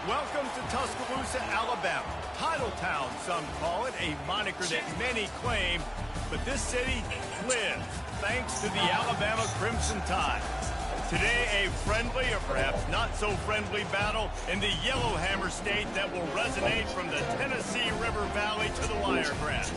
Welcome to Tuscaloosa, Alabama. Title Town, some call it, a moniker that many claim. But this city lives thanks to the Alabama Crimson Tide. Today, a friendly or perhaps not so friendly battle in the Yellowhammer State that will resonate from the Tennessee River Valley to the Wiregrass.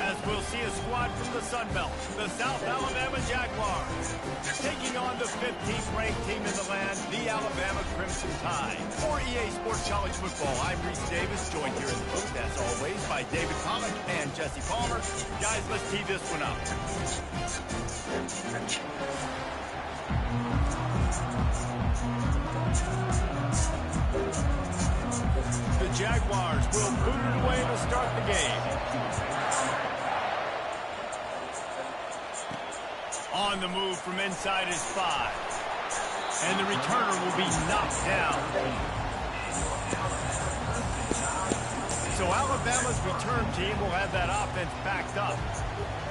As we'll see a squad from the Sun Belt, the South Alabama Jaguars, taking on the 15th ranked team in the land, the Alabama Crimson Tide. For EA Sports College Football, I'm Reese Davis, joined here in the booth, as always, by David Pollock and Jesse Palmer. Guys, let's tee this one up. The Jaguars will boot it away to start the game. On the move from inside his 5. And the returner will be knocked down. So Alabama's return team will have that offense backed up.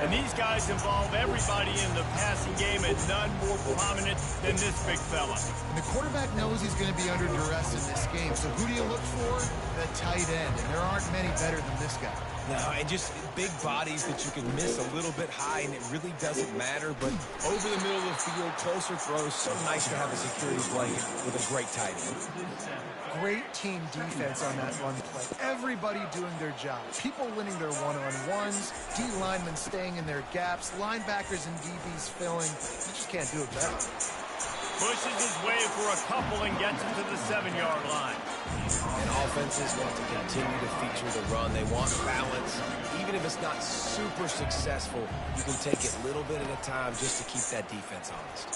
And these guys involve everybody in the passing game, and none more prominent than this big fella. And the quarterback knows he's going to be under duress in this game. So who do you look for? The tight end. And there aren't many better than this guy. No, and just big bodies that you can miss a little bit high, and it really doesn't matter. But over the middle of the field, closer throws, so nice to have a security blanket with a great tight end. Great team defense on that run play. Everybody doing their job. People winning their one-on-ones, D linemen staying in their gaps, linebackers and DBs filling. You just can't do it better. Pushes his way for a couple and gets it to the 7-yard line. And offenses want to continue to feature the run. They want balance. Even if it's not super successful, you can take it a little bit at a time just to keep that defense honest.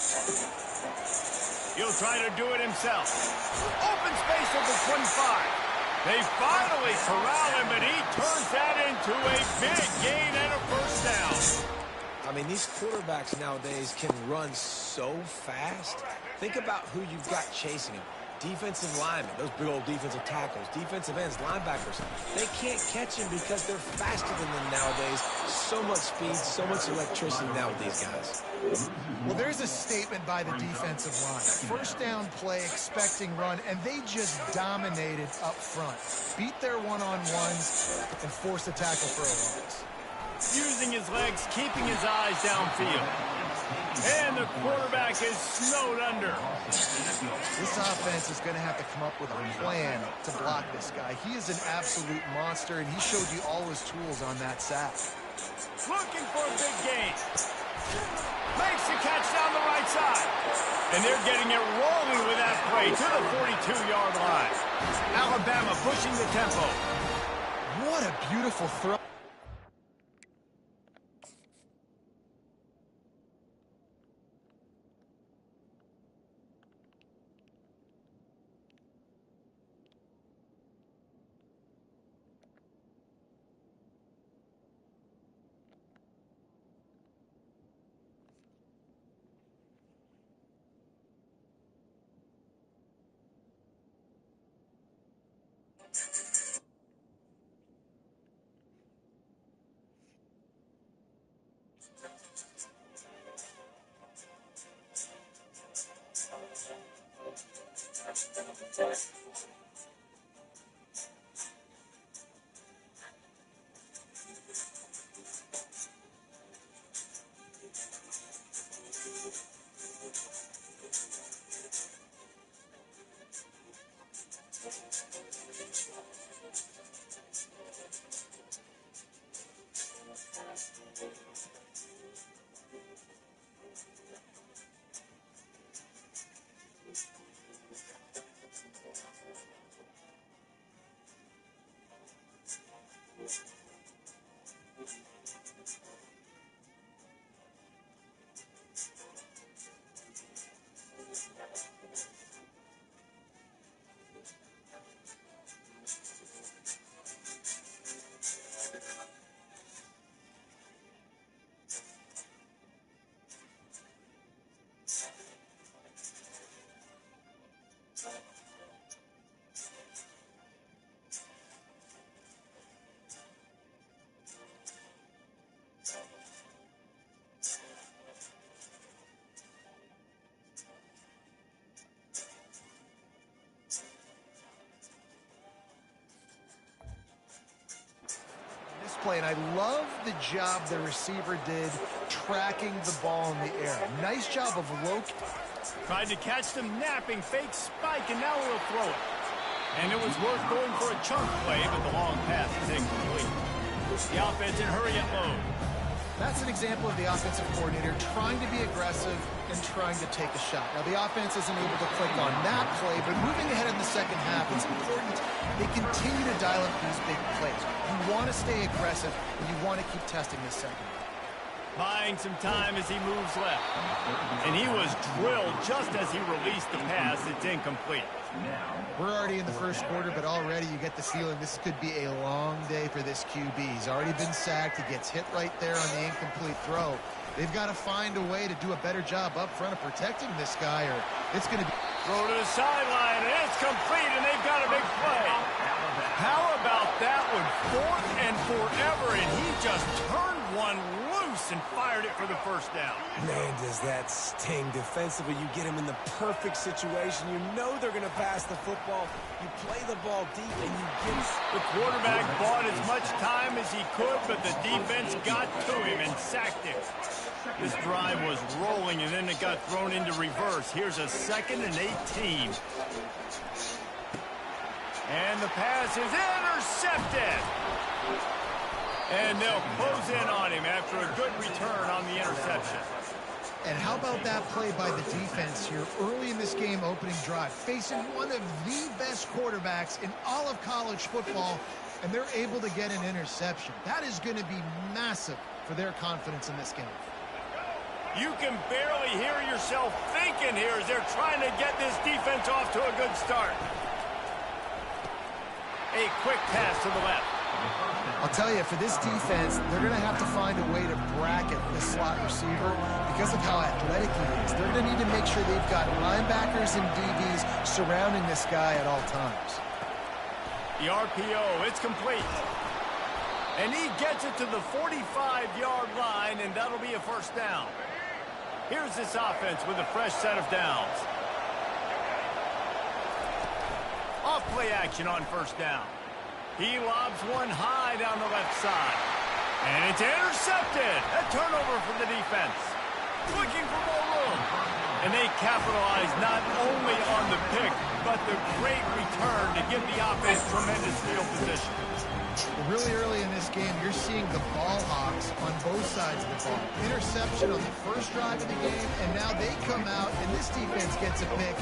He'll try to do it himself. Open space at the 25. They finally corral him, but he turns that into a big gain and a first down. I mean, these quarterbacks nowadays can run so fast. Think about who you've got chasing him. Defensive linemen, those big old defensive tackles, defensive ends, linebackers. They can't catch him because they're faster than them nowadays. So much speed, so much electricity now with these guys. Well, there's a statement by the defensive line. First down play, expecting run, and they just dominated up front. Beat their one-on-ones and forced a tackle for a loss. Using his legs, keeping his eyes downfield. And the quarterback is snowed under. This offense is going to have to come up with a plan to block this guy. He is an absolute monster, and he showed you all his tools on that sack. Looking for a big gain. Makes the catch down the right side. And they're getting it rolling with that play to the 42-yard line. Alabama pushing the tempo. What a beautiful throw. play, and I love the job the receiver did tracking the ball in the air. Nice job of locating. Tried to catch them napping, fake spike, and now he'll throw it. And it was worth going for a chunk play, but the long pass is incomplete. The offense in hurry up mode. That's an example of the offensive coordinator trying to be aggressive and trying to take a shot. Now, the offense isn't able to click on that play, but moving ahead in the second half, it's important they continue to dial up these big plays. You want to stay aggressive, and you want to keep testing this second. Buying some time as he moves left. And he was drilled just as he released the pass. It's incomplete. We're already in the first quarter, but already you get the feeling this could be a long day for this QB. He's already been sacked. He gets hit right there on the incomplete throw. They've got to find a way to do a better job up front of protecting this guy, or it's going to be... Throw to the sideline, and it's complete, and they've got a big play. How about that one? 4th and forever, and he just turned one loose and fired it for the first down. Man, does that sting. Defensively, you get him in the perfect situation. You know they're going to pass the football. You play the ball deep, and you get... The quarterback bought as much time as he could, but the defense got to him and sacked him. This drive was rolling, and then it got thrown into reverse. Here's a 2nd and 18. And the pass is intercepted. And they'll close in on him after a good return on the interception. And how about that play by the defense here early in this game opening drive, facing one of the best quarterbacks in all of college football, and they're able to get an interception. That is going to be massive for their confidence in this game. You can barely hear yourself thinking here as they're trying to get this defense off to a good start. A quick pass to the left. I'll tell you, for this defense, they're going to have to find a way to bracket the slot receiver because of how athletic he is. They're going to need to make sure they've got linebackers and DBs surrounding this guy at all times. The RPO, it's complete. And he gets it to the 45-yard line, and that'll be a first down. Here's this offense with a fresh set of downs. Off play action on first down. He lobs one high down the left side. And it's intercepted. A turnover for the defense. Looking for more room. And they capitalize not only on the pick, but the great return to give the offense tremendous field position. Really early in this game, you're seeing the ball hawks on both sides of the ball. Interception on the first drive of the game, and now they come out, and this defense gets a pick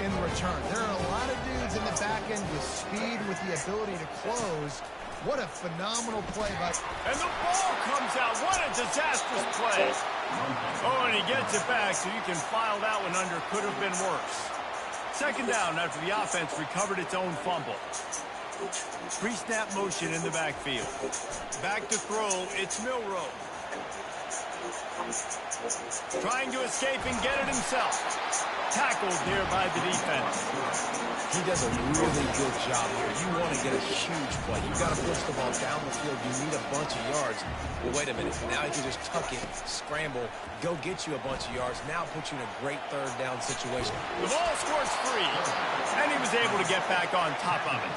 in return. There are a lot of dudes in the back end with speed, with the ability to close. What a phenomenal play by... And the ball comes out. What a disastrous play. Oh, and he gets it back, so you can file that one under. Could have been worse. 2nd down after the offense recovered its own fumble. Pre-snap motion in the backfield. Back to throw, it's Milroe. Trying to escape and get it himself. Tackled here by the defense. He does a really good job here. You want to get a huge play. You got to push the ball down the field. You need a bunch of yards. Well, wait a minute. Now he can just tuck it, scramble, go get you a bunch of yards. Now put you in a great 3rd down situation. The ball scores free, and he was able to get back on top of it.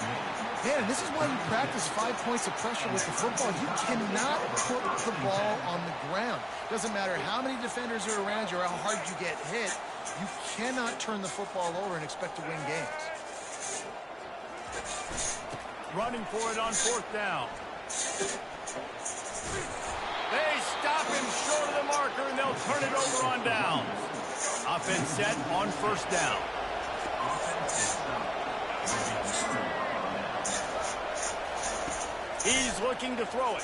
Man, this is why you practice 5 points of pressure with the football. You cannot put the ball on the ground. Doesn't matter how many defenders are around you or how hard you get hit. You cannot turn the football over and expect to win games. Running for it on 4th down. They stop him short of the marker, and they'll turn it over on downs. Offense set on 1st down. He's looking to throw it.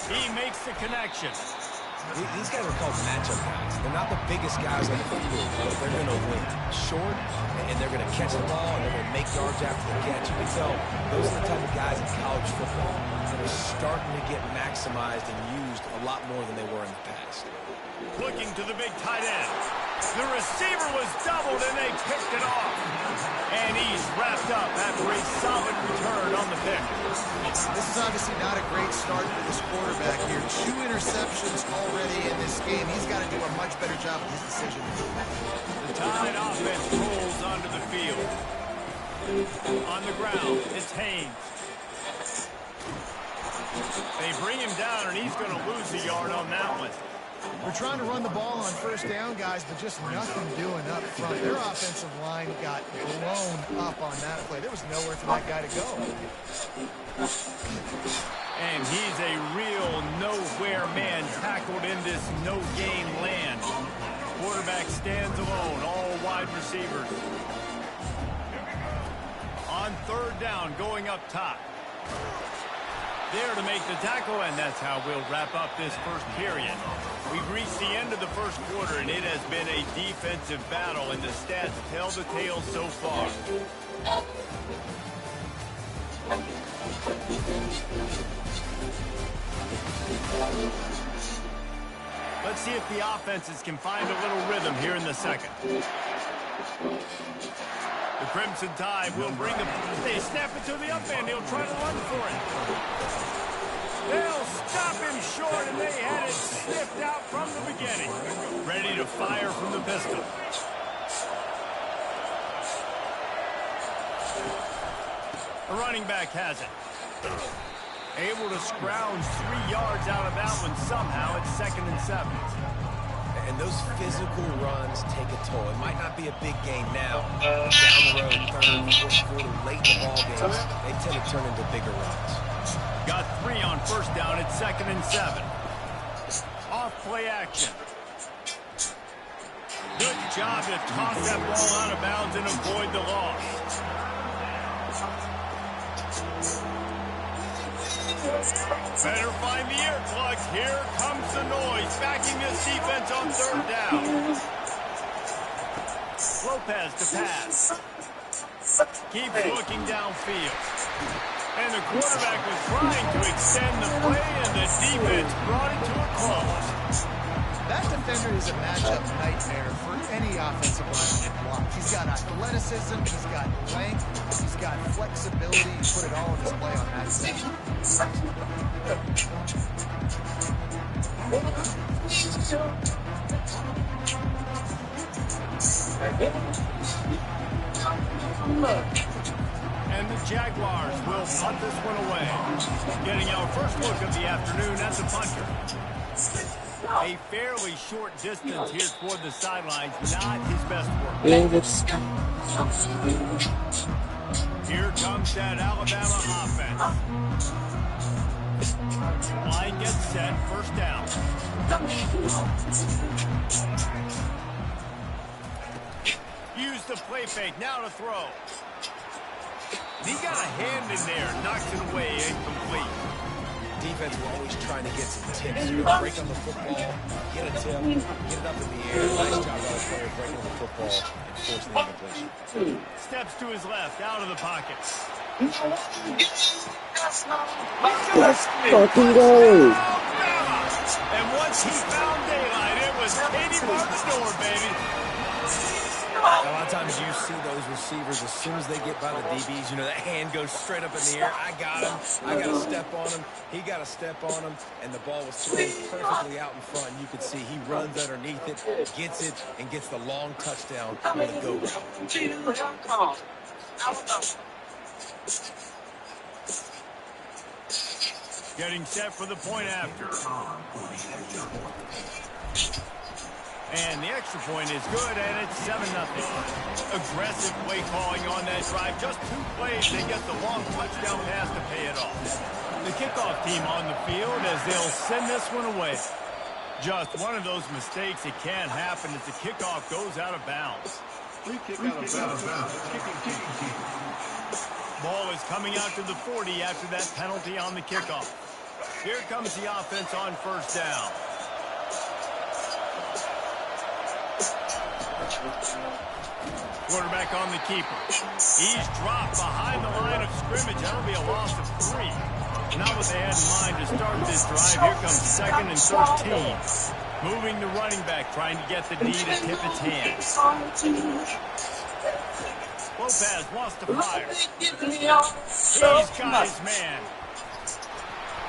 He makes the connection. These guys are called matchup guys. They're not the biggest guys on the field, but they're going to win short, and they're going to catch the ball, and they're going to make yards after the catch. You can tell those are the type of guys in college football that are starting to get maximized and used a lot more than they were in the past. Looking to the big tight end. The receiver was doubled, and they picked it off. And he's wrapped up after a solid return on the pick. This is obviously not a great start for this quarterback here. 2 interceptions already in this game. He's got to do a much better job with his decision. The Tide offense rolls onto the field. On the ground, it's Haynes. They bring him down, and he's going to lose a yard on that one. They're trying to run the ball on first down, guys, but just nothing doing up front. Their offensive line got blown up on that play. There was nowhere for that guy to go. And he's a real nowhere man tackled in this no-gain land. Quarterback stands alone, all wide receivers. On third down, going up top. There to make the tackle, and that's how we'll wrap up this first period. We've reached the end of the first quarter, and it has been a defensive battle, and the stats tell the tale so far. Let's see if the offenses can find a little rhythm here in the second. The Crimson Tide will bring the... They snap it to the up end. He'll try to run for it. They'll stop him short, and they had it sniffed out from the beginning. Ready to fire from the pistol. The running back has it. Able to scrounge 3 yards out of that one somehow. It's 2nd and 7. And those physical runs take a toll. It might not be a big game now. Down the road, 3rd, 4th quarter, late in the ball games, they tend to turn into bigger runs. Got 3 on first down. It's 2nd and 7. Off play action. Good job to toss that ball out of bounds and avoid the loss. Better find the earplugs. Here comes the noise. Backing this defense on third down. Lopez to pass. Keeps looking downfield. And the quarterback was trying to extend the play, and the defense brought it to a close. That defender is a matchup nightmare for any offensive lineman to block. He's got athleticism, he's got length, he's got flexibility. He put it all on display on that set. And the Jaguars will punt this one away. Getting our first look of the afternoon at the punter. A fairly short distance here toward the sidelines, not his best work. Here comes that Alabama offense. Line gets set, first down. Use the play fake, now to throw. He got a hand in there, knocks it away, incomplete. Defense were always trying to get some tips. Break on the football, get a tip, get it up in the air. Nice job by the player breaking on the football and forcing the incompletion. Steps to his left, out of the pocket. Let's fucking go. And once he found daylight, it was Katie bar the door, baby. A lot of times you see those receivers, as soon as they get by the DBs, you know, that hand goes straight up in the air. I got him. I got to step on him. He got to step on him. And the ball was thrown perfectly out in front. You could see he runs underneath it, gets it, and gets the long touchdown on the go route. Getting set for the point after. And the extra point is good, and it's 7-0. Aggressive play calling on that drive. Just 2 plays, they get the long touchdown pass to pay it off. The kickoff team on the field as they'll send this one away. Just one of those mistakes. It can't happen as the kickoff goes out of bounds. Free kick out of bounds. Kicking. Ball is coming out to the 40 after that penalty on the kickoff. Here comes the offense on first down. Quarterback on the keeper. He's dropped behind the line of scrimmage. That'll be a loss of 3. Not what they had in mind to start this drive. Here comes 2nd and 13. Moving the running back, trying to get the D to tip its hands. Lopez wants to fire. He's got his man.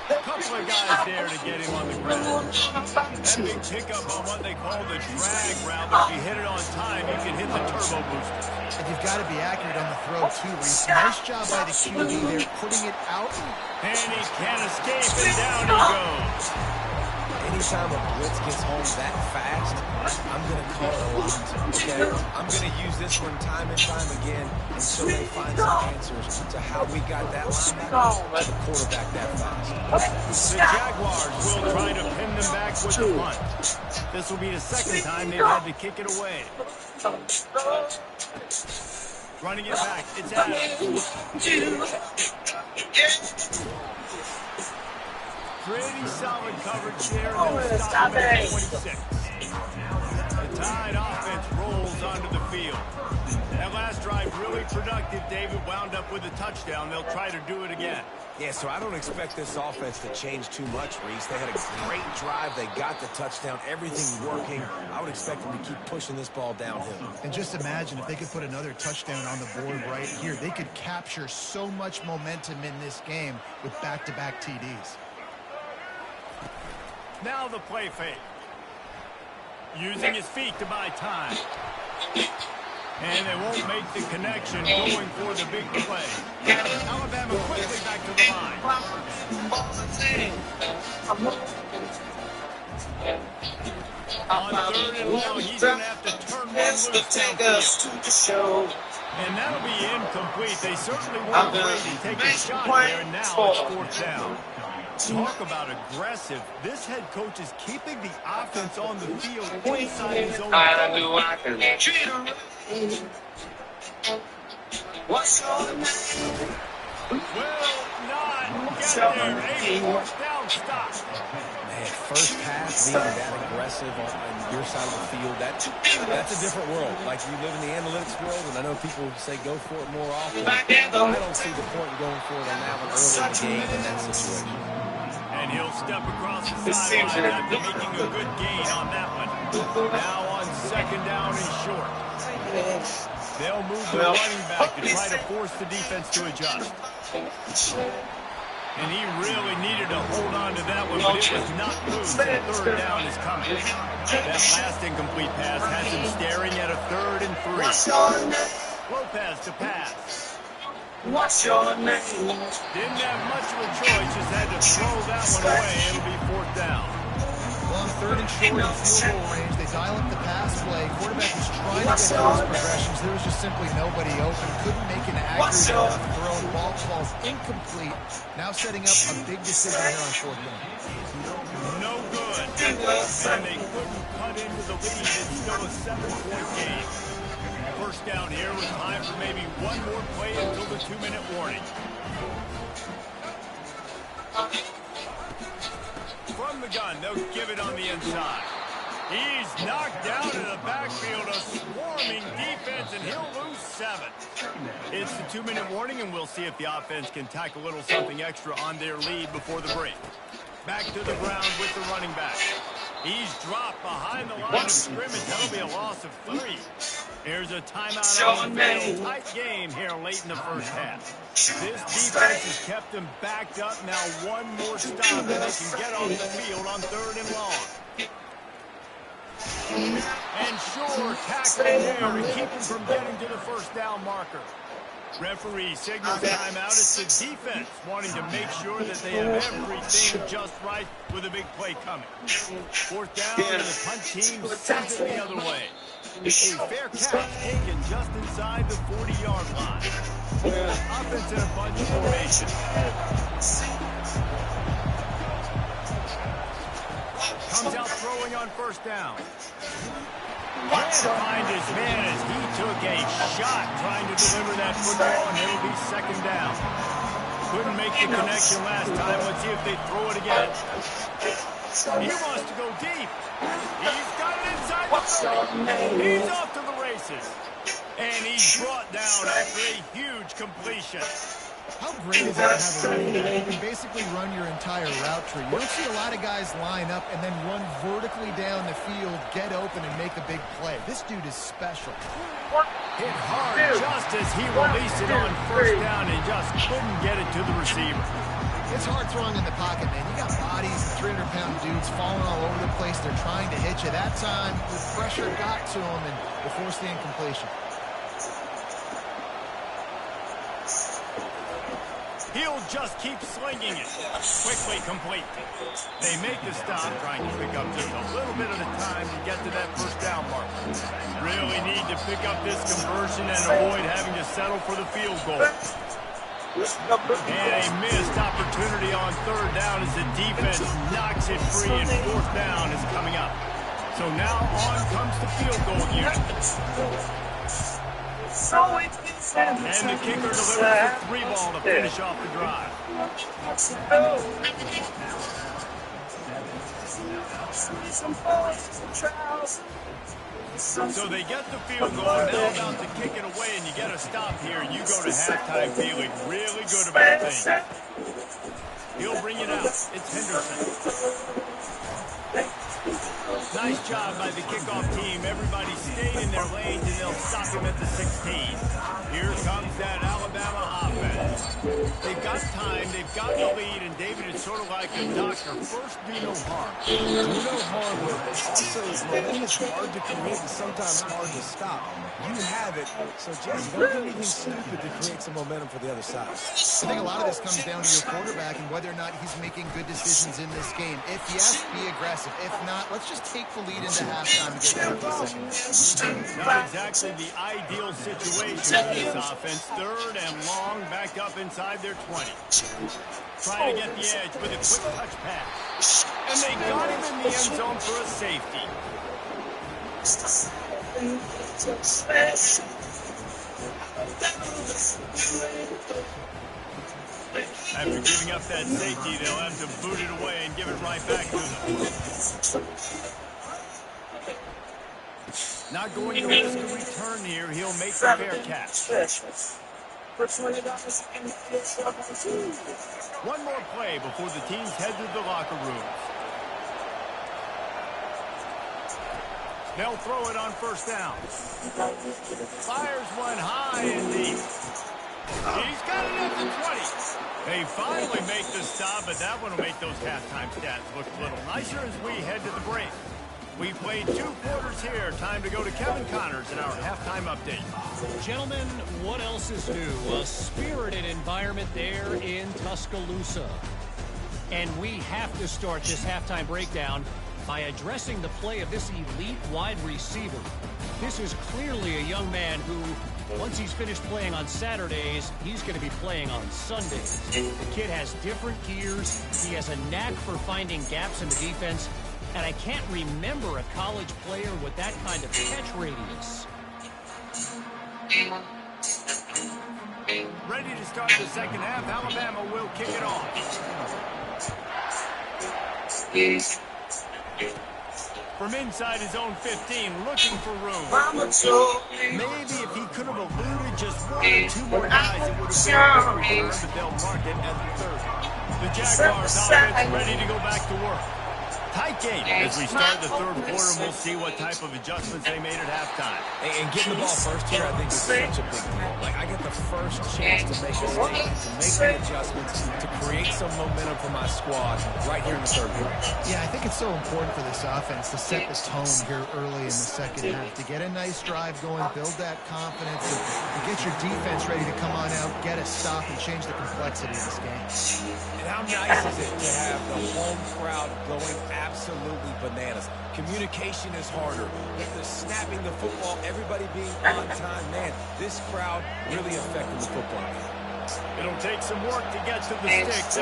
Couple of guys there to get him on the ground. That big pickup on what they call the drag route, but if you hit it on time, you can hit the turbo booster. And you've got to be accurate on the throw, too, Reese. Nice job by the QB there, putting it out. And he can't escape, and down he goes. Anytime a blitz gets home that fast, I'm going to call it a lot, okay? I'm going to use this one time and time again until they find some answers to how we got that linebacker to the quarterback that fast. The Jaguars will try to pin them back with the punt. This will be the second time they've had to kick it away. Running it back, it's Adams. Pretty solid coverage there, and they'll stop him at 26. The Tide offense rolls onto the field. That last drive really productive. David wound up with a touchdown. They'll try to do it again. Yeah, so I don't expect this offense to change too much, Reese. They had a great drive. They got the touchdown. Everything working. I would expect them to keep pushing this ball downhill. And just imagine if they could put another touchdown on the board right here. They could capture so much momentum in this game with back-to-back TDs. Now the play fake. Using his feet to buy time. And they won't make the connection going for the big play. Alabama quickly back to the line. On third and long, he's going to have to turn one loose downfield. And that'll be incomplete. They certainly weren't ready to take a shot there, and now it's fourth down. Talk about aggressive. This head coach is keeping the offense on the field inside his own. What's your name? Will not get there. A fourth down stop. Man, first pass being that aggressive on your side of the field, that's a different world. Like, you live in the analytics world, and I know people say go for it more often. I don't see the point in going for it on that one early in the game in that situation. And he'll step across the sideline after making a good gain on that one. Now on second down and short. They'll move the running back to try to force the defense to adjust. And he really needed to hold on to that one, but it was not moved. The third down is coming. That last incomplete pass has him staring at a 3rd and 3. Lopez to pass. What's your name? Didn't have much of a choice, just had to throw that one away. It'll be fourth down. Well, on 3rd and short in field goal range, they dial up the pass play. Quarterback was trying to get those progressions. There was just simply nobody open. Couldn't make an accurate enough throw. The ball falls incomplete. Now setting up a big decision here on 4th down. No good. And they couldn't cut into the lead. It's still a 7-point game. First down here with time for maybe one more play until the 2-minute warning. From the gun, they'll give it on the inside. He's knocked down in the backfield, a swarming defense, and he'll lose 7. It's the 2-minute warning, and we'll see if the offense can tack a little something extra on their lead before the break. Back to the ground with the running back. He's dropped behind the line of scrimmage. That'll be a loss of 3. Here's a timeout on the field. Tight game here late in the first half. This defense has kept them backed up. Now one more stop, and they can get off the field on 3rd and long. And sure, tackling there to keep him from getting to the first down marker. Referee signals timeout. It's the defense wanting to make sure that they have everything just right with a big play coming. Fourth down, and the punt team sends it the other way. A fair catch taken just inside the 40-yard line. Offense in a bunch formation. Comes out throwing on first down. Can't find his man as he took a shot trying to deliver that football, and it'll be second down. Couldn't make the connection last time. Let's see if they throw it again. He wants to go deep. He's got it inside the 30. He's off to the races. And he's brought down after a huge completion. How great is it to have a running back? You can basically run your entire route tree. You don't see a lot of guys line up and then run vertically down the field, get open, and make a big play. This dude is special. Hit hard just as he released it on first down and just couldn't get it to the receiver. It's hard throwing in the pocket, man. You got bodies, 300-pound dudes falling all over the place. They're trying to hit you. That time, the pressure got to him, and they forced the incompletion. He'll just keep slinging it. Quickly complete. They make the stop, trying to pick up just a little bit of the time to get to that first down mark. Really need to pick up this conversion and avoid having to settle for the field goal. And a missed opportunity on third down as the defense knocks it free, and fourth down is coming up. So now on comes the field goal unit. And the kicker delivers the 3-ball to finish off the drive. So they get the field goal, now about to kick it away, and you get a stop here, and you go to halftime feeling really good about things. He'll bring it out. It's Henderson. Nice job by the kickoff team. Everybody stayed in their lanes, and they'll stop him at the 16. Here comes that Alabama offense. They've got time, they've got the lead, and David, it's sort of like a doctor. First, do no harm. Do no harm, but also momentum is hard to create and sometimes hard to stop. You have it, so Jesse, don't do anything stupid to create some momentum for the other side. I think a lot of this comes down to your quarterback and whether or not he's making good decisions in this game. If yes, be aggressive. If not, let's just take the lead into halftime and get back to the second. Not exactly the ideal situation for this offense. Third and long, back up inside their 20. Trying to get the edge with a quick touch pass. And they got him in the end zone for a safety. After giving up that safety, they'll have to boot it away and give it right back to them. Not going to risk a return here. He'll make the fair catch. One more play before the teams head to the locker rooms. They'll throw it on first down. Fires one high and deep. He's got it at the 20. They finally make the stop, but that one will make those halftime stats look a little nicer as we head to the break. We played 2 quarters here. Time to go to Kevin Connors in our halftime update. Gentlemen, what else is new? A spirited environment there in Tuscaloosa. And we have to start this halftime breakdown by addressing the play of this elite wide receiver. This is clearly a young man who, once he's finished playing on Saturdays, he's going to be playing on Sundays. The kid has different gears. He has a knack for finding gaps in the defense. And I can't remember a college player with that kind of catch radius. Ready to start the second half. Alabama will kick it off. From inside his own 15, looking for room. Maybe if he could have eluded just 1 or 2 more guys, it would have been a return, but they'll mark it at the 30. The Jaguars offense ready to go back to work. Tight game as we start the third quarter, and we'll see what type of adjustments they made at halftime. And getting the ball first here, I think, is such a big deal. Like, I get the first chance to make a statement, to make the adjustments, to create some momentum for my squad right here in the third quarter. Yeah, I think it's so important for this offense to set the tone here early in the second half, to get a nice drive going, build that confidence, and get your defense ready to come on out, get a stop, and change the complexity of this game. And how nice is it to have the home crowd going absolutely bananas? Communication is harder. The snapping the football, everybody being on time. Man, this crowd really affecting the football game. It'll take some work to get to the sticks.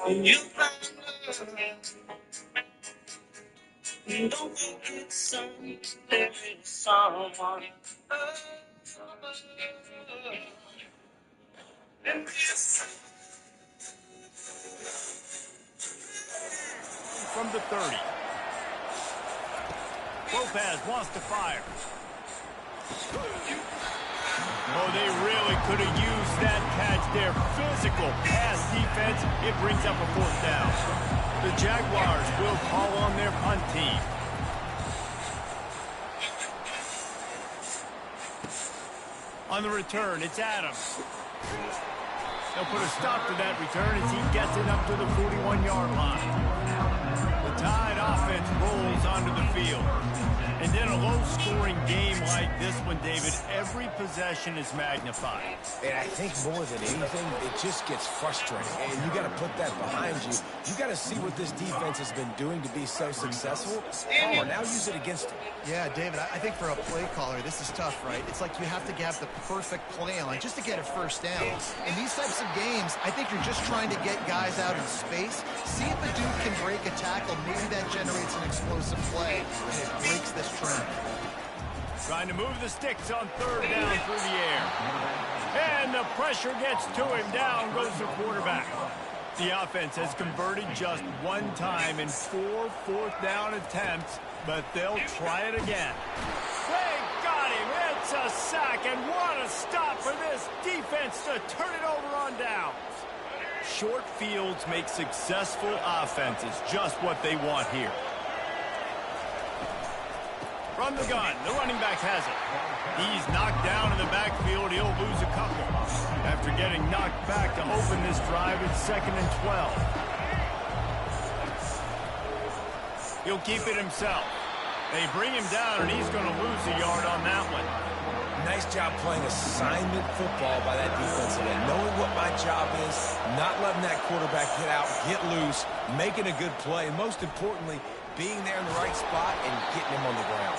You find love. Don't forget someone. From the 30. Lopez wants to fire. Oh, they really could have used that catch there. Physical pass defense. It brings up a fourth down. The Jaguars will call on their punt team. On the return, it's Adams. They'll put a stop to that return as he gets it up to the 41-yard line. The Tide offense rolls onto the field. And in a low-scoring game like this one, David, every possession is magnified. And I think more than anything, it just gets frustrating. And you got to put that behind you. You got to see what this defense has been doing to be so successful. Palmer, now use it against him. Yeah, David, I think for a play caller, this is tough, right? It's like you have to have the perfect play on just to get a first down. In these types of games, I think you're just trying to get guys out in space, see if a dude can break a tackle. Maybe that generates an explosive play, and it breaks this trend. Trying to move the sticks on third down through the air. And the pressure gets to him. Down goes the quarterback. The offense has converted just one time in 4 fourth-down attempts, but they'll try it again. They got him. It's a sack, and what a stop for this defense to turn it over on downs. Short fields make successful offenses, just what they want here. From the gun, the running back has it. He's knocked down in the backfield. He'll lose a couple. After getting knocked back to open this drive, it's 2nd and 12. He'll keep it himself. They bring him down, and he's going to lose a yard on that one. Nice job playing assignment football by that defensive end. Knowing what my job is, not letting that quarterback get out, get loose, making a good play, and most importantly, being there in the right spot and getting him on the ground.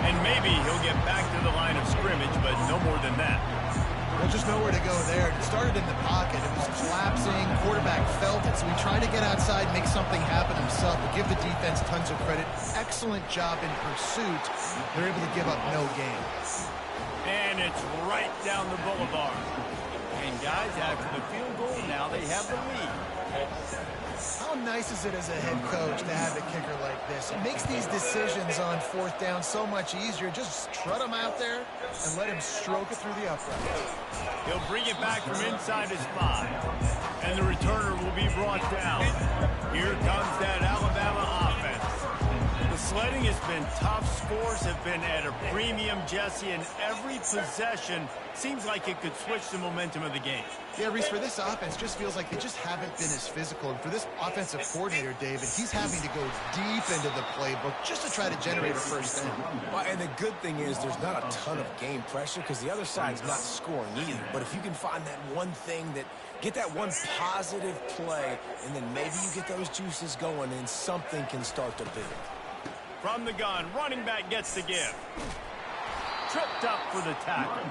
And maybe he'll get back to the line of scrimmage, but no more than that. Well, just nowhere to go there. It started in the pocket. It was collapsing. Quarterback felt it, so he tried to get outside, make something happen himself, but give the defense tons of credit. Excellent job in pursuit. They're able to give up no gain. And it's right down the boulevard. And guys, after the field goal, now they have the lead. How nice is it as a head coach to have a kicker like this? It makes these decisions on fourth down so much easier. Just trot him out there and let him stroke it through the uprights. He'll bring it back from inside his 5. And the returner will be brought down. Here comes that Alabama offense. The sledding has been tough. Scores have been at a premium, Jesse, and every possession seems like it could switch the momentum of the game. Yeah, Reese, for this offense, just feels like they just haven't been as physical. And for this offensive coordinator, David, he's having to go deep into the playbook just to try to generate a first down. Well, and the good thing is there's not a ton of game pressure because the other side's not scoring either. But if you can find that one thing that get that one positive play, and then maybe you get those juices going and something can start to build. From the gun, running back gets the give. Tripped up for the tackle.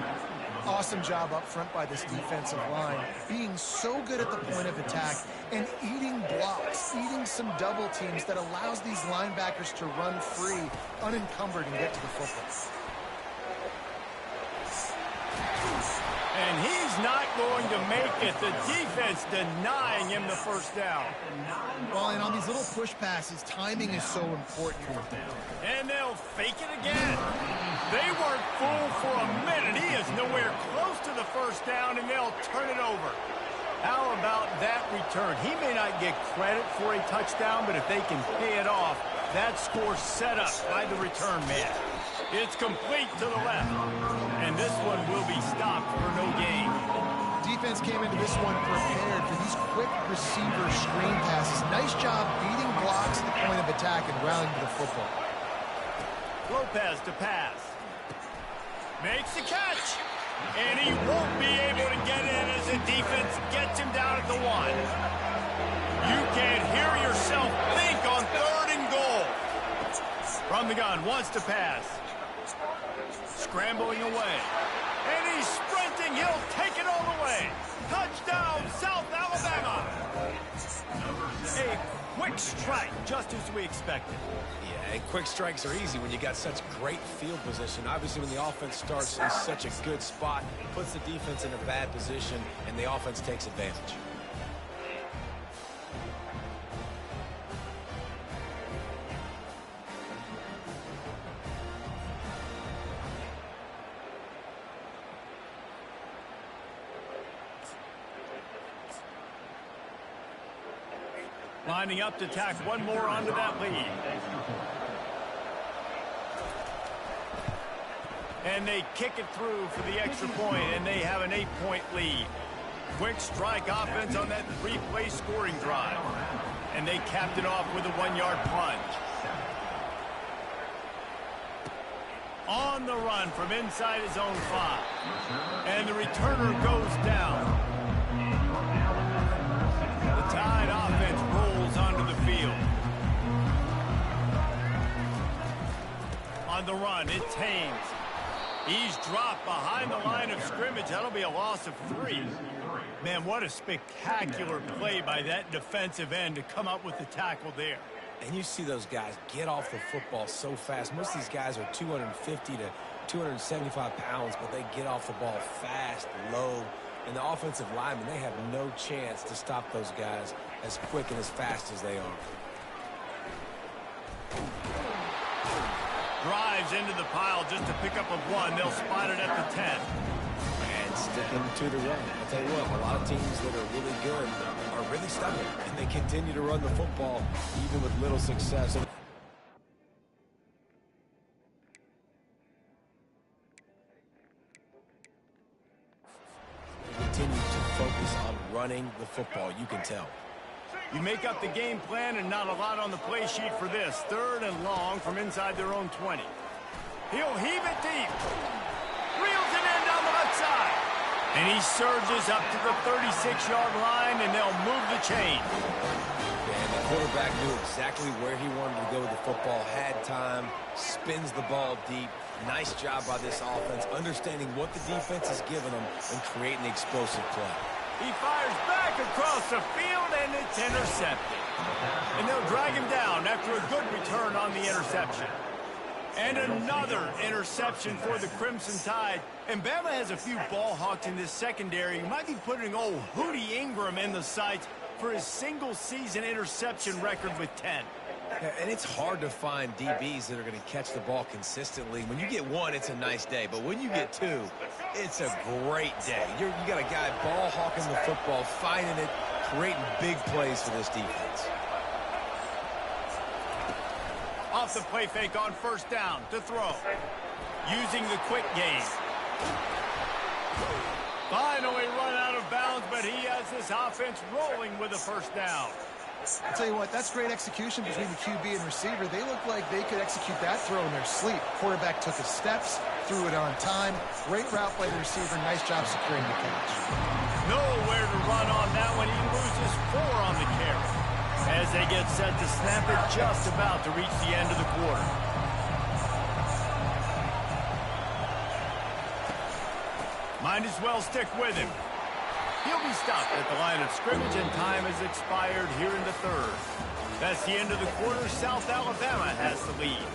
Awesome job up front by this defensive line, being so good at the point of attack and eating blocks, eating some double teams that allows these linebackers to run free, unencumbered, and get to the football. And he's not going to make it. The defense denying him the first down. Well, and on these little push passes, timing is so important. And they'll fake it again. They weren't fooled for a minute. He is nowhere close to the first down, and they'll turn it over. How about that return? He may not get credit for a touchdown, but if they can pay it off, that score set up by the return man. It's complete to the left, and this one will be stopped for no gain. Defense came into this one prepared for these quick receiver screen passes. Nice job beating blocks at the point of attack and rallying to the football. Lopez to pass. Makes the catch. And he won't be able to get in as the defense gets him down at the 1. You can't hear yourself think on 3rd and goal. From the gun, wants to pass. Scrambling away. And he's sprinting. He'll take it all the way. Touchdown, South Alabama. A quick strike, just as we expected. Yeah, and quick strikes are easy when you got such great field position. Obviously, when the offense starts in such a good spot, puts the defense in a bad position, and the offense takes advantage. Lining up to tack one more onto that lead. And they kick it through for the extra point, and they have an 8-point lead. Quick strike offense on that 3-play scoring drive. And they capped it off with a 1-yard plunge. On the run from inside his own 5. And the returner goes down. The Tide offense rolls onto the field. On the run, it's Haynes. He's dropped behind the line of scrimmage. That'll be a loss of 3. Man, what a spectacular play by that defensive end to come up with the tackle there. And you see those guys get off the football so fast. Most of these guys are 250 to 275 pounds, but they get off the ball fast, low. And the offensive linemen, they have no chance to stop those guys as quick and as fast as they are. Drives into the pile just to pick up a 1. They'll spot it at the 10. And sticking to the run. I'll tell you what, a lot of teams that are really good are really stubborn, and they continue to run the football even with little success. Continue to focus on running the football, you can tell. You make up the game plan and not a lot on the play sheet for this. 3rd and long from inside their own 20. He'll heave it deep. Reels it in down the left side. And he surges up to the 36-yard line, and they'll move the chain. And the quarterback knew exactly where he wanted to go with the football, had time, spins the ball deep. Nice job by this offense, understanding what the defense is giving them and creating the explosive play. He fires back across the field, and it's intercepted. And they'll drag him down after a good return on the interception. And another interception for the Crimson Tide. And Bama has a few ball hawks in this secondary. You might be putting old Hootie Ingram in the sights for his single-season interception record with 10. Yeah, and it's hard to find DBs that are going to catch the ball consistently. When you get 1, it's a nice day. But when you get 2, it's a great day. You got a guy ball hawking the football, finding it, creating big plays for this defense. Off the play fake on 1st down to throw. Using the quick game. Finally run out of bounds, but he has this offense rolling with a 1st down. I'll tell you what, that's great execution between the QB and receiver. They look like they could execute that throw in their sleep. Quarterback took his steps, threw it on time. Great route by the receiver. Nice job securing the catch. Nowhere to run on that one. He loses 4 on the carry. As they get set to snap it, just about to reach the end of the quarter. Might as well stick with him. He'll be stopped at the line of scrimmage, and time has expired here in the 3rd. That's the end of the quarter. South Alabama has the lead.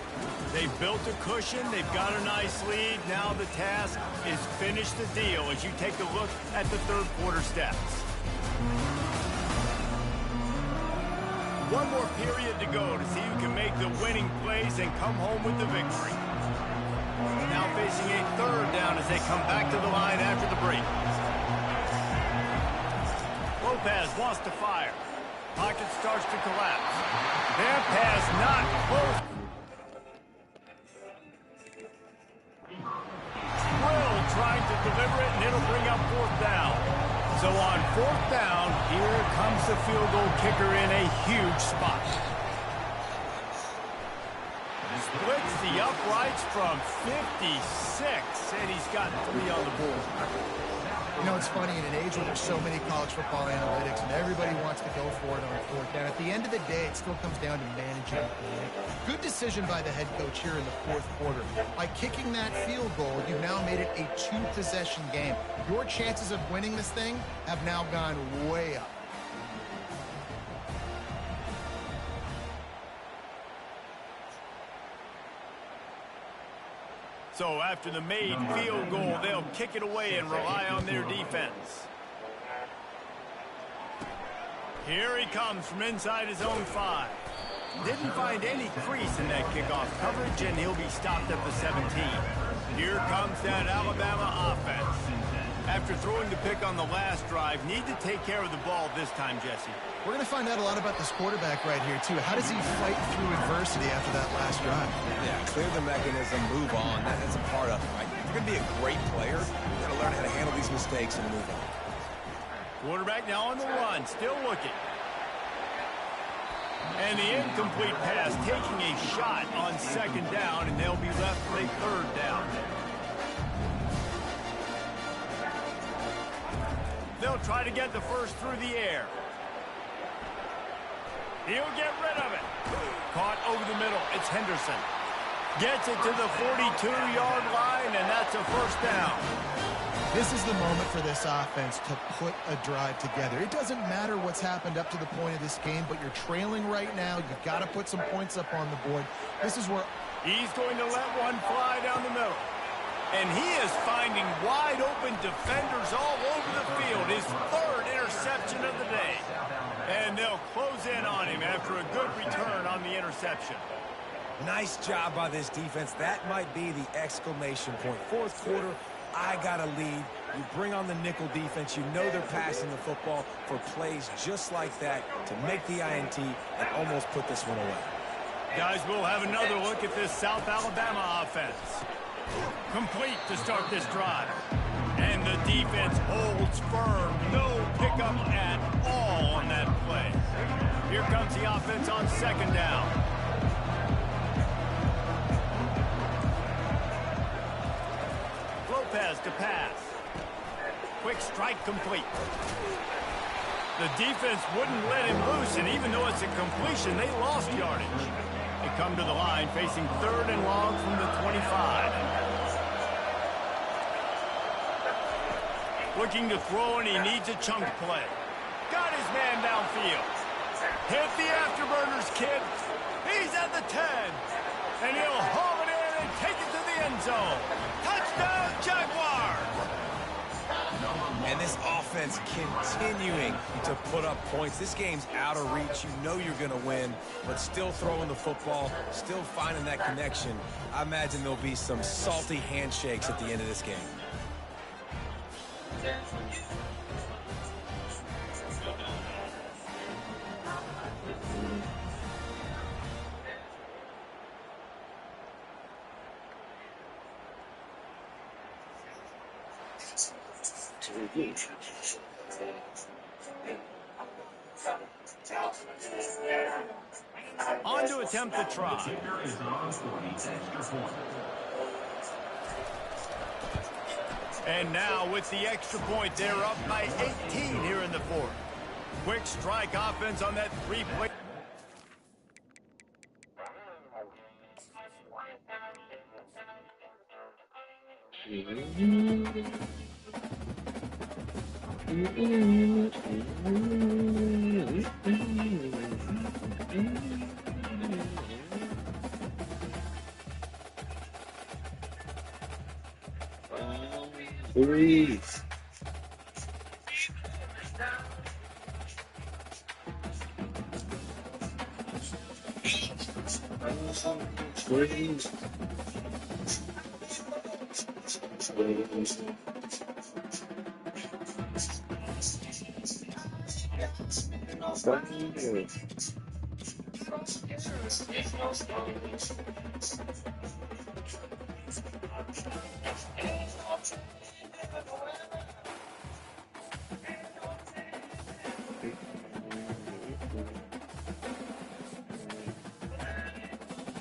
They've built a cushion. They've got a nice lead. Now the task is finish the deal as you take a look at the 3rd quarter steps. 1 more period to go to see who can make the winning plays and come home with the victory. Now facing a 3rd down as they come back to the line after the break. Lopez wants to fire. Pocket starts to collapse. That pass not close. Will trying to deliver it, and it'll bring up 4th down. So on 4th down, here comes the field goal kicker in a huge spot. Splits the uprights from 56, and he's got 3 on the board. You know, it's funny, in an age where there's so many college football analytics and everybody wants to go for it on 4th down, at the end of the day, it still comes down to managing the play. Good decision by the head coach here in the 4th quarter. By kicking that field goal, you've now made it a 2-possession game. Your chances of winning this thing have now gone way up. So after the made field goal, they'll kick it away and rely on their defense. Here he comes from inside his own 5. Didn't find any crease in that kickoff coverage, and he'll be stopped at the 17. Here comes that Alabama offense. After throwing the pick on the last drive, need to take care of the ball this time, Jesse. We're going to find out a lot about this quarterback right here, too. How does he fight through adversity after that last drive? Yeah, clear the mechanism, move on. That's a part of it, right? If you're going to be a great player, you've got to learn how to handle these mistakes and move on. Quarterback now on the run, still looking. And the incomplete pass taking a shot on second down, and they'll be left with a third down. They'll try to get the first through the air. He'll get rid of it. Caught over the middle. It's Henderson. Gets it to the 42-yard line, and that's a first down. This is the moment for this offense to put a drive together. It doesn't matter what's happened up to the point of this game, but you're trailing right now. You've got to put some points up on the board. This is where he's going to let one fly down the middle. And he is finding wide-open defenders all over the field. His third interception of the day. And they'll close in on him after a good return on the interception. Nice job by this defense. That might be the exclamation point. Fourth quarter, I got a lead. You bring on the nickel defense. You know they're passing the football for plays just like that to make the INT and almost put this one away. Guys, we'll have another look at this South Alabama offense. Complete to start this drive. And the defense holds firm. No pickup at all on that play. Here comes the offense on second down. Lopez to pass. Quick strike complete. The defense wouldn't let him loose, and even though it's a completion, they lost yardage. They come to the line facing third and long from the 25. Looking to throw, and he needs a chunk play. Got his man downfield. Hit the afterburners, kid. He's at the 10. And he'll haul it in and take it to the end zone. Touchdown, Jaguars! And this offense continuing to put up points. This game's out of reach. You know you're going to win, but still throwing the football, still finding that connection. I imagine there'll be some salty handshakes at the end of this game. On to attempt the try. And now with the extra point, they're up by 18 here in the fourth. Quick strike offense on that three-play. Three.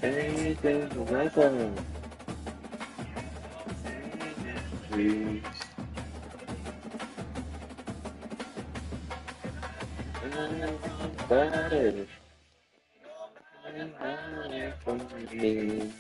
Anything to welcome. Please. Better. From me.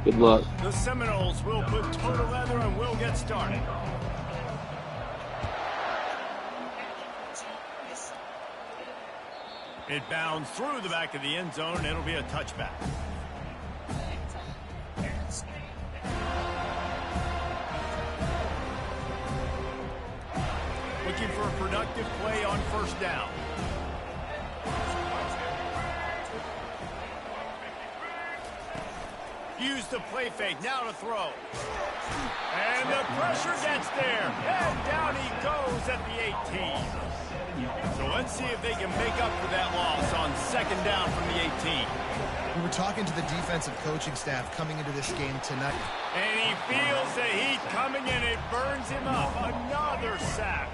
Good luck. The Seminoles will put toe to leather and we'll get started. It bounds through the back of the end zone, and it'll be a touchback. Looking for a productive play on first down. Use the play fake, now to throw. And the pressure gets there. And down he goes at the 18. So let's see if they can make up for that loss on second down from the 18. We were talking to the defensive coaching staff coming into this game tonight. And he feels the heat coming and it burns him up. Another sack.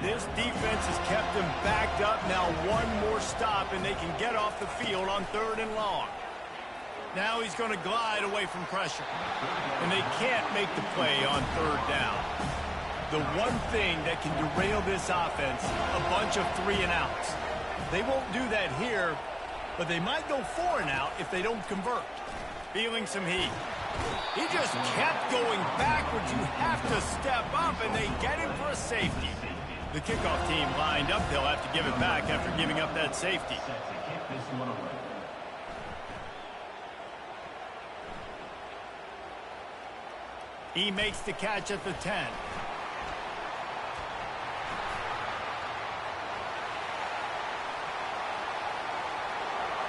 This defense has kept him backed up. Now one more stop and they can get off the field on 3rd and long. Now he's going to glide away from pressure. And they can't make the play on 3rd down. The one thing that can derail this offense, a bunch of 3 and outs. They won't do that here, but they might go 4 and out if they don't convert. feeling some heat. He just kept going backwards. You have to step up, and they get him for a safety. The kickoff team lined up. They'll have to give it back after giving up that safety. He makes the catch at the 10.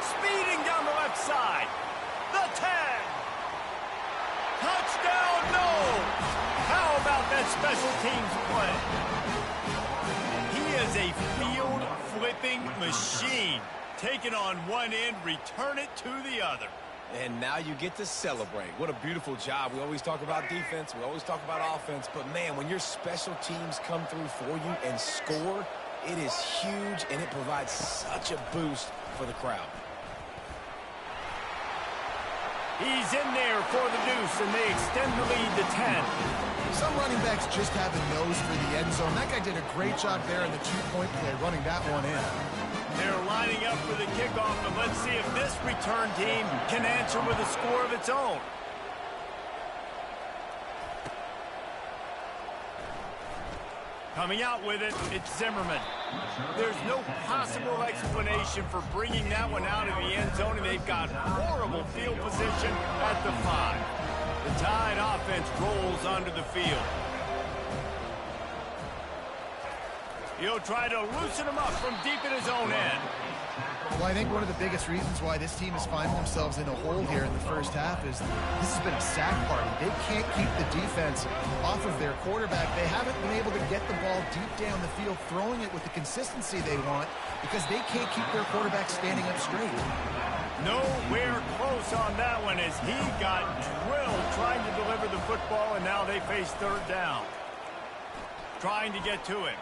Speeding down the left side. The 10. Touchdown, no! How about that special teams play? He is a field-flipping machine. Take it on one end, return it to the other. And now you get to celebrate. What a beautiful job. We always talk about defense. We always talk about offense. But, man, when your special teams come through for you and score, it is huge, and it provides such a boost for the crowd. He's in there for the deuce, and they extend the lead to 10. Some running backs just have a nose for the end zone. That guy did a great job there in the two-point play, running that one in. They're lining up for the kickoff, and let's see if this return team can answer with a score of its own. Coming out with it, it's Zimmerman. There's no possible explanation for bringing that one out of the end zone, and they've got horrible field position at the 5. The Tide offense rolls onto the field. He'll try to loosen him up from deep in his own end. Well, I think one of the biggest reasons why this team is finding themselves in a hole here in the first half is this has been a sack party. They can't keep the defense off of their quarterback. They haven't been able to get the ball deep down the field, throwing it with the consistency they want because they can't keep their quarterback standing up straight. Nowhere close on that one as he got drilled trying to deliver the football, and now they face third down. Trying to get to him.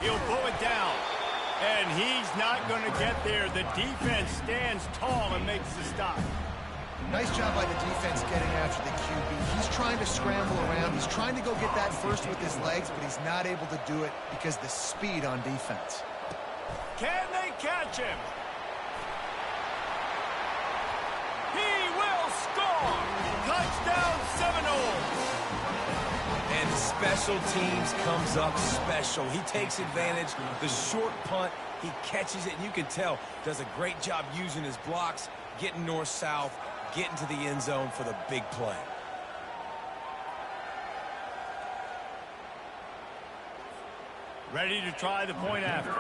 He'll pull it down, and he's not going to get there. The defense stands tall and makes the stop. Nice job by the defense getting after the QB. He's trying to scramble around. He's trying to go get that first with his legs, but he's not able to do it because of the speed on defense. Can they catch him? He will score! Touchdown Seminoles! And special teams comes up special. He takes advantage. The short punt, he catches it, and you can tell does a great job using his blocks, getting north-south, getting to the end zone for the big play. Ready to try the point after.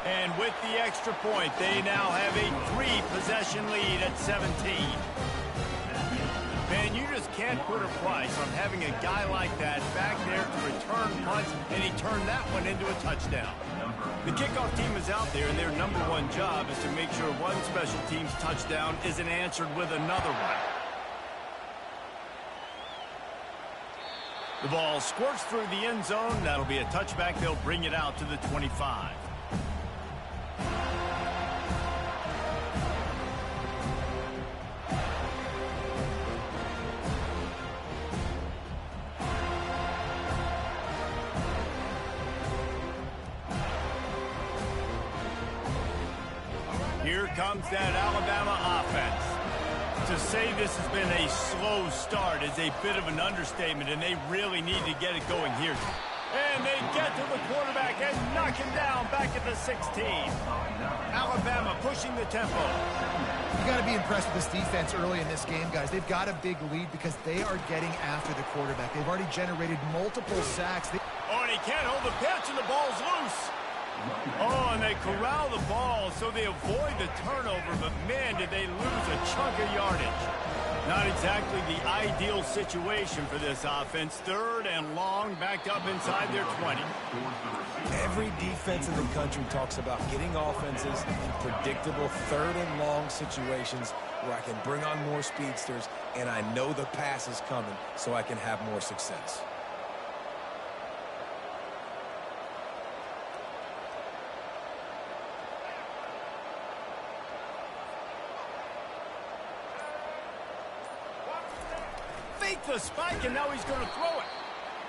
And with the extra point, they now have a 3-possession lead at 17. Man, you just can't put a price on having a guy like that back there to return punts, and he turned that one into a touchdown. The kickoff team is out there, and their number one job is to make sure one special team's touchdown isn't answered with another one. The ball squirts through the end zone. That'll be a touchback. They'll bring it out to the 25. Here comes that Alabama offense. To say this has been a slow start is a bit of an understatement, and they really need to get it going here. And they get to the quarterback and knock him down back at the 16. Alabama pushing the tempo. You got to be impressed with this defense early in this game, guys. They've got a big lead because they are getting after the quarterback. They've already generated multiple sacks. Oh, and he can't hold the pitch, and the ball's loose. Oh, and they corral the ball so they avoid the turnover, but man, did they lose a chunk of yardage. Not exactly the ideal situation for this offense. Third and long, backed up inside their 20. Every defense in the country talks about getting offenses in predictable third and long situations where I can bring on more speedsters and I know the pass is coming so I can have more success. The spike, and now he's going to throw it.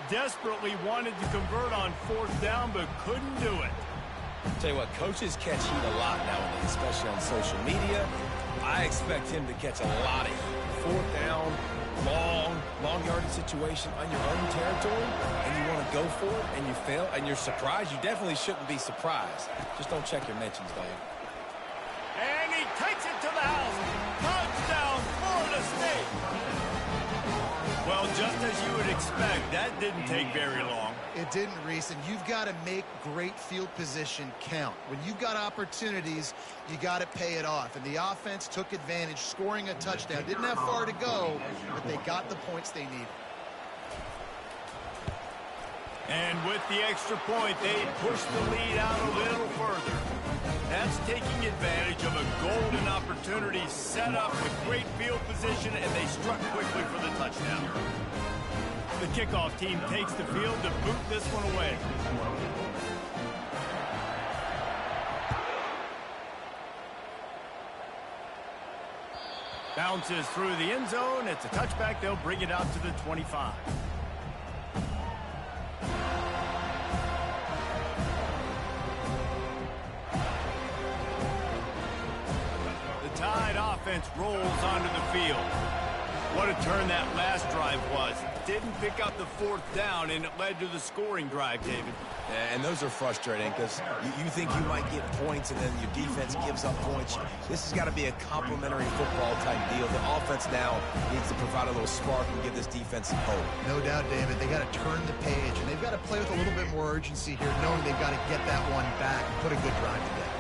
Desperately wanted to convert on fourth down, but couldn't do it. Tell you what, coaches catch heat a lot nowadays, especially on social media. I expect him to catch a lot of heat. Fourth down, long yardage situation on your own territory, and you want to go for it, and you fail, and you're surprised. You definitely shouldn't be surprised. Just don't check your mentions, dog. And he takes it to the house. Touchdown, Florida State. Well, just as you would expect, that didn't take very long. It didn't, Reese, and you've got to make great field position count. When you've got opportunities, you got to pay it off. And the offense took advantage, scoring a touchdown. Didn't have far to go, but they got the points they needed. And with the extra point, they pushed the lead out a little further. That's taking advantage of a golden opportunity set up with great field position, and they struck quickly for the touchdown. The kickoff team takes the field to boot this one away. Bounces through the end zone. It's a touchback. They'll bring it out to the 25. The Tide offense rolls onto the field. What a turn that last drive was. Didn't pick up the fourth down, and it led to the scoring drive, David. Yeah, and those are frustrating because you think you might get points, and then your defense gives up points. This has got to be a complementary football-type deal. The offense now needs to provide a little spark and give this defense some hope. No doubt, David. They got to turn the page, and they've got to play with a little bit more urgency here, knowing they've got to get that one back and put a good drive together.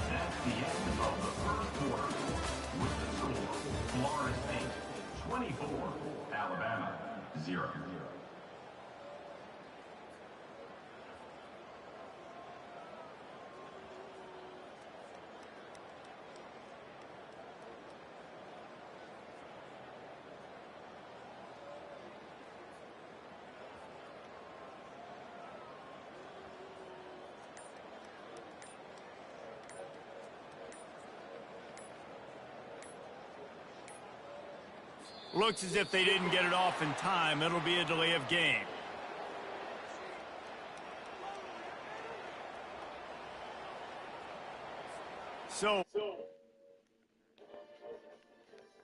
That's the end of the first quarter. With the score, Florida State 24, Alabama 0. Looks as if they didn't get it off in time. It'll be a delay of game. So